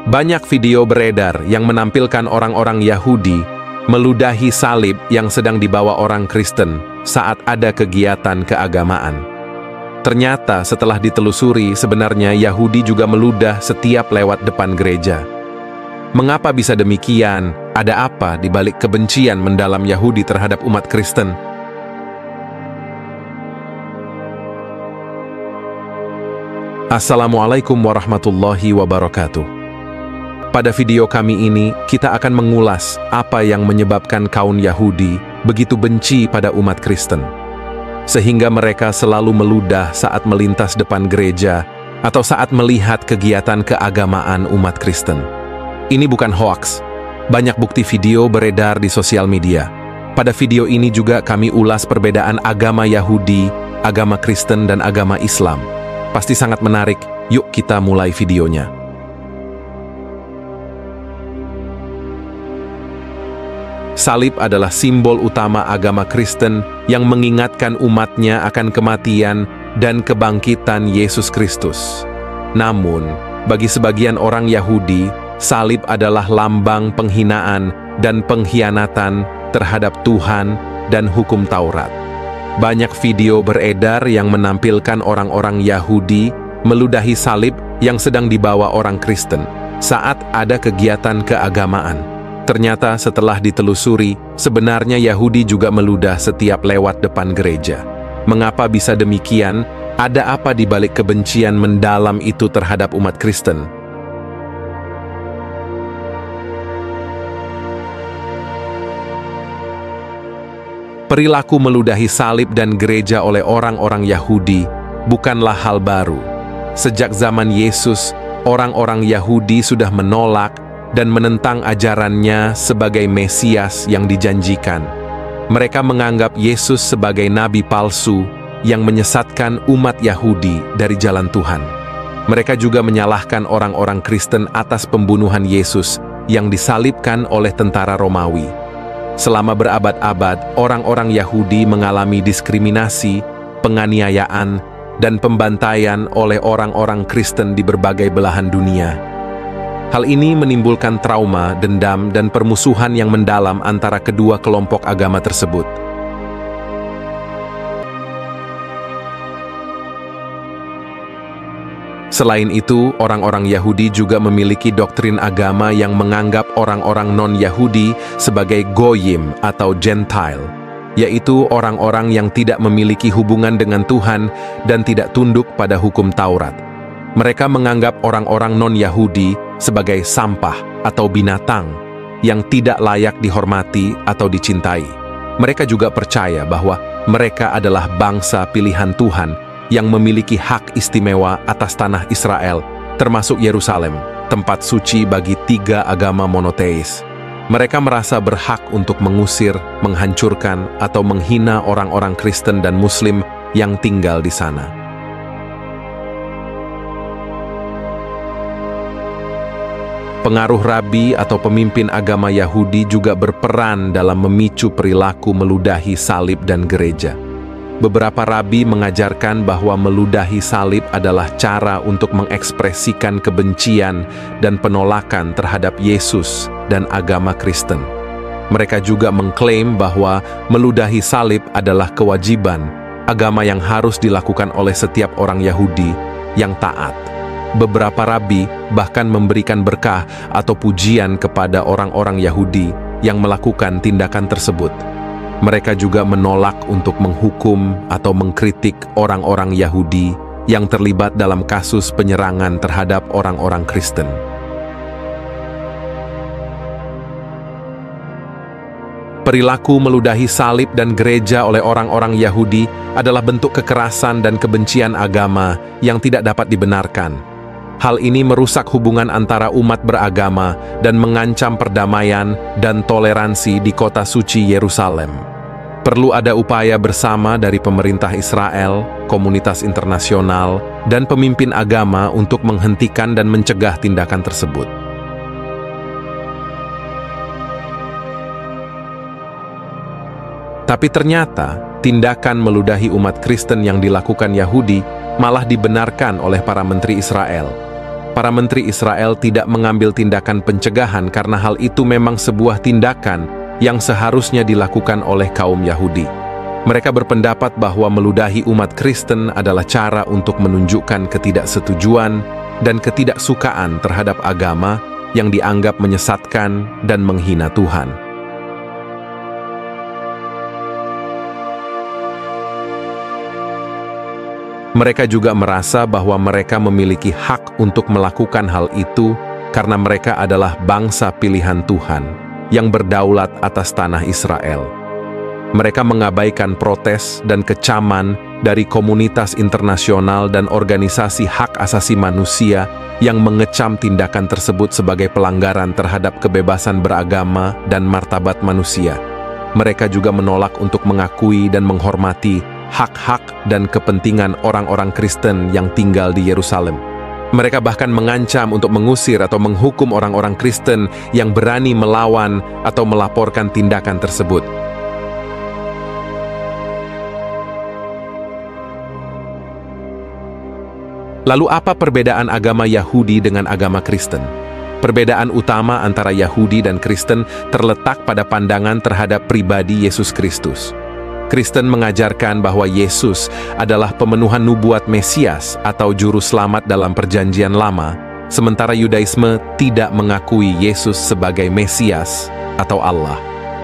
Banyak video beredar yang menampilkan orang-orang Yahudi meludahi salib yang sedang dibawa orang Kristen saat ada kegiatan keagamaan. Ternyata setelah ditelusuri, sebenarnya Yahudi juga meludah setiap lewat depan gereja. Mengapa bisa demikian? Ada apa di balik kebencian mendalam Yahudi terhadap umat Kristen? Assalamualaikum warahmatullahi wabarakatuh. Pada video kami ini, kita akan mengulas apa yang menyebabkan kaum Yahudi begitu benci pada umat Kristen, sehingga mereka selalu meludah saat melintas depan gereja atau saat melihat kegiatan keagamaan umat Kristen. Ini bukan hoaks. Banyak bukti video beredar di sosial media. Pada video ini juga kami ulas perbedaan agama Yahudi, agama Kristen, dan agama Islam. Pasti sangat menarik. Yuk kita mulai videonya. Salib adalah simbol utama agama Kristen yang mengingatkan umatnya akan kematian dan kebangkitan Yesus Kristus. Namun, bagi sebagian orang Yahudi, salib adalah lambang penghinaan dan pengkhianatan terhadap Tuhan dan hukum Taurat. Banyak video beredar yang menampilkan orang-orang Yahudi meludahi salib yang sedang dibawa orang Kristen saat ada kegiatan keagamaan. Ternyata setelah ditelusuri, sebenarnya Yahudi juga meludah setiap lewat depan gereja. Mengapa bisa demikian? Ada apa di balik kebencian mendalam itu terhadap umat Kristen? Perilaku meludahi salib dan gereja oleh orang-orang Yahudi bukanlah hal baru. Sejak zaman Yesus, orang-orang Yahudi sudah menolak dan menentang ajarannya sebagai Mesias yang dijanjikan. Mereka menganggap Yesus sebagai nabi palsu yang menyesatkan umat Yahudi dari jalan Tuhan. Mereka juga menyalahkan orang-orang Kristen atas pembunuhan Yesus yang disalibkan oleh tentara Romawi. Selama berabad-abad, orang-orang Yahudi mengalami diskriminasi, penganiayaan, dan pembantaian oleh orang-orang Kristen di berbagai belahan dunia. Hal ini menimbulkan trauma, dendam, dan permusuhan yang mendalam antara kedua kelompok agama tersebut. Selain itu, orang-orang Yahudi juga memiliki doktrin agama yang menganggap orang-orang non-Yahudi sebagai goyim atau Gentile, yaitu orang-orang yang tidak memiliki hubungan dengan Tuhan dan tidak tunduk pada hukum Taurat. Mereka menganggap orang-orang non-Yahudi sebagai sampah atau binatang yang tidak layak dihormati atau dicintai. Mereka juga percaya bahwa mereka adalah bangsa pilihan Tuhan yang memiliki hak istimewa atas tanah Israel, termasuk Yerusalem, tempat suci bagi tiga agama monoteis. Mereka merasa berhak untuk mengusir, menghancurkan, atau menghina orang-orang Kristen dan Muslim yang tinggal di sana. Pengaruh rabi atau pemimpin agama Yahudi juga berperan dalam memicu perilaku meludahi salib dan gereja. Beberapa rabi mengajarkan bahwa meludahi salib adalah cara untuk mengekspresikan kebencian dan penolakan terhadap Yesus dan agama Kristen. Mereka juga mengklaim bahwa meludahi salib adalah kewajiban agama yang harus dilakukan oleh setiap orang Yahudi yang taat. Beberapa rabi bahkan memberikan berkah atau pujian kepada orang-orang Yahudi yang melakukan tindakan tersebut. Mereka juga menolak untuk menghukum atau mengkritik orang-orang Yahudi yang terlibat dalam kasus penyerangan terhadap orang-orang Kristen. Perilaku meludahi salib dan gereja oleh orang-orang Yahudi adalah bentuk kekerasan dan kebencian agama yang tidak dapat dibenarkan. Hal ini merusak hubungan antara umat beragama dan mengancam perdamaian dan toleransi di kota suci Yerusalem. Perlu ada upaya bersama dari pemerintah Israel, komunitas internasional, dan pemimpin agama untuk menghentikan dan mencegah tindakan tersebut. Tapi ternyata, tindakan meludahi umat Kristen yang dilakukan Yahudi malah dibenarkan oleh para menteri Israel. Para menteri Israel tidak mengambil tindakan pencegahan karena hal itu memang sebuah tindakan yang seharusnya dilakukan oleh kaum Yahudi. Mereka berpendapat bahwa meludahi umat Kristen adalah cara untuk menunjukkan ketidaksetujuan dan ketidaksukaan terhadap agama yang dianggap menyesatkan dan menghina Tuhan. Mereka juga merasa bahwa mereka memiliki hak untuk melakukan hal itu karena mereka adalah bangsa pilihan Tuhan yang berdaulat atas tanah Israel. Mereka mengabaikan protes dan kecaman dari komunitas internasional dan organisasi hak asasi manusia yang mengecam tindakan tersebut sebagai pelanggaran terhadap kebebasan beragama dan martabat manusia. Mereka juga menolak untuk mengakui dan menghormati hak-hak dan kepentingan orang-orang Kristen yang tinggal di Yerusalem. Mereka bahkan mengancam untuk mengusir atau menghukum orang-orang Kristen yang berani melawan atau melaporkan tindakan tersebut. Lalu apa perbedaan agama Yahudi dengan agama Kristen? Perbedaan utama antara Yahudi dan Kristen terletak pada pandangan terhadap pribadi Yesus Kristus. Kristen mengajarkan bahwa Yesus adalah pemenuhan nubuat Mesias atau juru selamat dalam Perjanjian Lama, sementara Yudaisme tidak mengakui Yesus sebagai Mesias atau Allah.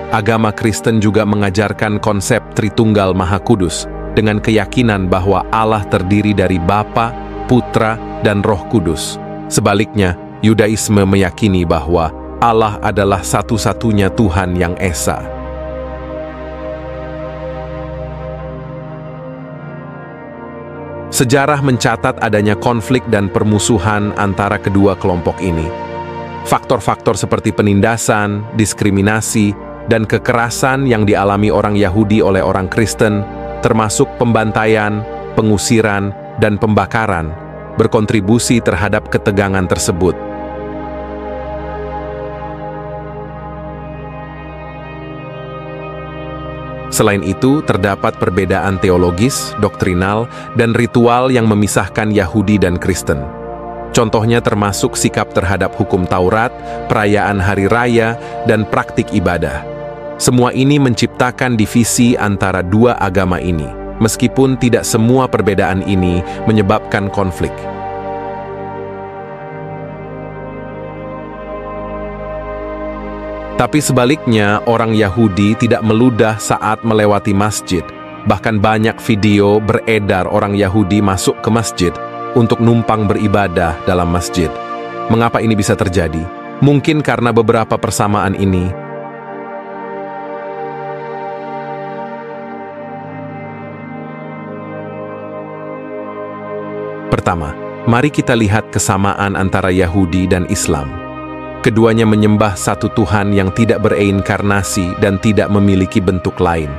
Agama Kristen juga mengajarkan konsep Tritunggal Maha Kudus dengan keyakinan bahwa Allah terdiri dari Bapa, Putra, dan Roh Kudus. Sebaliknya, Yudaisme meyakini bahwa Allah adalah satu-satunya Tuhan yang esa. Sejarah mencatat adanya konflik dan permusuhan antara kedua kelompok ini. Faktor-faktor seperti penindasan, diskriminasi, dan kekerasan yang dialami orang Yahudi oleh orang Kristen, termasuk pembantaian, pengusiran, dan pembakaran, berkontribusi terhadap ketegangan tersebut. Selain itu, terdapat perbedaan teologis, doktrinal, dan ritual yang memisahkan Yahudi dan Kristen. Contohnya termasuk sikap terhadap hukum Taurat, perayaan hari raya, dan praktik ibadah. Semua ini menciptakan divisi antara dua agama ini, meskipun tidak semua perbedaan ini menyebabkan konflik. Tapi sebaliknya, orang Yahudi tidak meludah saat melewati masjid. Bahkan banyak video beredar orang Yahudi masuk ke masjid untuk numpang beribadah dalam masjid. Mengapa ini bisa terjadi? Mungkin karena beberapa persamaan ini. Pertama, mari kita lihat kesamaan antara Yahudi dan Islam. Keduanya menyembah satu Tuhan yang tidak bereinkarnasi dan tidak memiliki bentuk lain.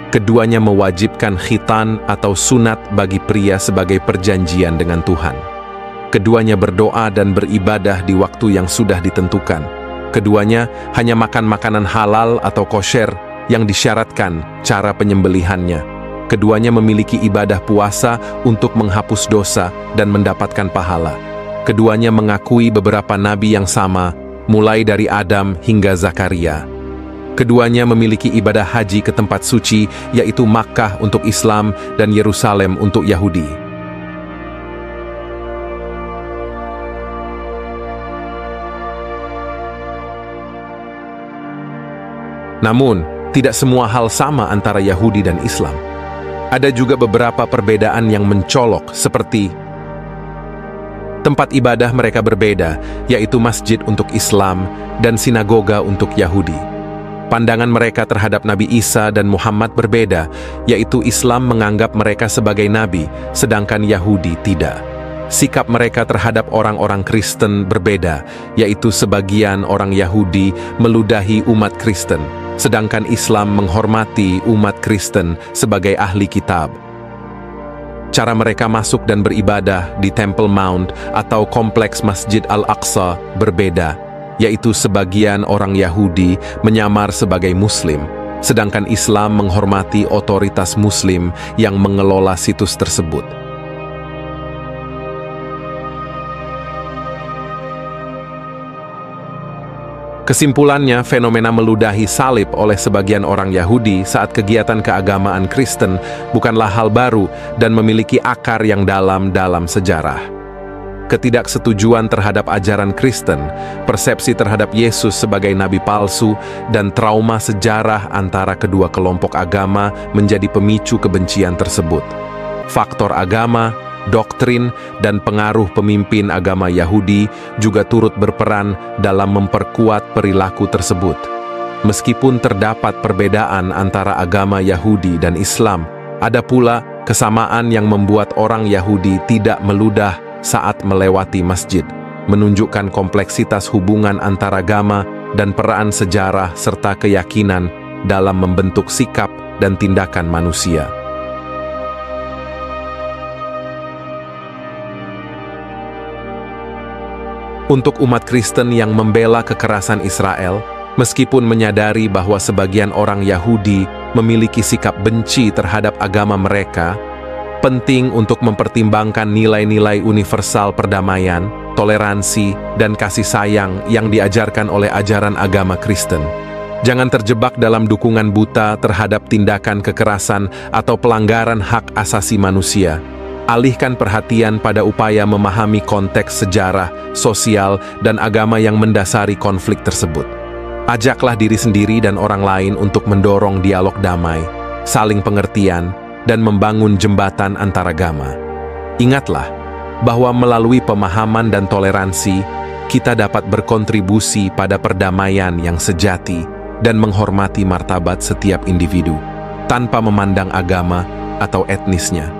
Keduanya mewajibkan khitan atau sunat bagi pria sebagai perjanjian dengan Tuhan. Keduanya berdoa dan beribadah di waktu yang sudah ditentukan. Keduanya hanya makan makanan halal atau kosher yang disyaratkan cara penyembelihannya. Keduanya memiliki ibadah puasa untuk menghapus dosa dan mendapatkan pahala. Keduanya mengakui beberapa nabi yang sama, mulai dari Adam hingga Zakaria. Keduanya memiliki ibadah haji ke tempat suci, yaitu Makkah untuk Islam dan Yerusalem untuk Yahudi. Namun, tidak semua hal sama antara Yahudi dan Islam. Ada juga beberapa perbedaan yang mencolok, seperti tempat ibadah mereka berbeda, yaitu masjid untuk Islam dan sinagoga untuk Yahudi. Pandangan mereka terhadap Nabi Isa dan Muhammad berbeda, yaitu Islam menganggap mereka sebagai nabi, sedangkan Yahudi tidak. Sikap mereka terhadap orang-orang Kristen berbeda, yaitu sebagian orang Yahudi meludahi umat Kristen, sedangkan Islam menghormati umat Kristen sebagai ahli kitab. Cara mereka masuk dan beribadah di Temple Mount atau kompleks Masjid Al-Aqsa berbeda, yaitu sebagian orang Yahudi menyamar sebagai Muslim, sedangkan Islam menghormati otoritas Muslim yang mengelola situs tersebut. Kesimpulannya, fenomena meludahi salib oleh sebagian orang Yahudi saat kegiatan keagamaan Kristen bukanlah hal baru dan memiliki akar yang dalam dalam sejarah. Ketidaksetujuan terhadap ajaran Kristen, persepsi terhadap Yesus sebagai nabi palsu, dan trauma sejarah antara kedua kelompok agama menjadi pemicu kebencian tersebut. Faktor agama, doktrin, dan pengaruh pemimpin agama Yahudi juga turut berperan dalam memperkuat perilaku tersebut. Meskipun terdapat perbedaan antara agama Yahudi dan Islam, ada pula kesamaan yang membuat orang Yahudi tidak meludah saat melewati masjid, menunjukkan kompleksitas hubungan antaragama dan peran sejarah serta keyakinan dalam membentuk sikap dan tindakan manusia. Untuk umat Kristen yang membela kekerasan Israel, meskipun menyadari bahwa sebagian orang Yahudi memiliki sikap benci terhadap agama mereka, penting untuk mempertimbangkan nilai-nilai universal perdamaian, toleransi, dan kasih sayang yang diajarkan oleh ajaran agama Kristen. Jangan terjebak dalam dukungan buta terhadap tindakan kekerasan atau pelanggaran hak asasi manusia. Alihkan perhatian pada upaya memahami konteks sejarah, sosial, dan agama yang mendasari konflik tersebut. Ajaklah diri sendiri dan orang lain untuk mendorong dialog damai, saling pengertian, dan membangun jembatan antaragama. Ingatlah bahwa melalui pemahaman dan toleransi, kita dapat berkontribusi pada perdamaian yang sejati dan menghormati martabat setiap individu, tanpa memandang agama atau etnisnya.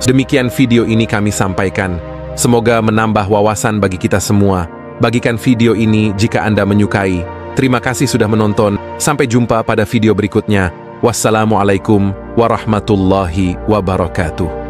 Demikian video ini kami sampaikan. Semoga menambah wawasan bagi kita semua. Bagikan video ini jika Anda menyukai. Terima kasih sudah menonton. Sampai jumpa pada video berikutnya. Wassalamualaikum warahmatullahi wabarakatuh.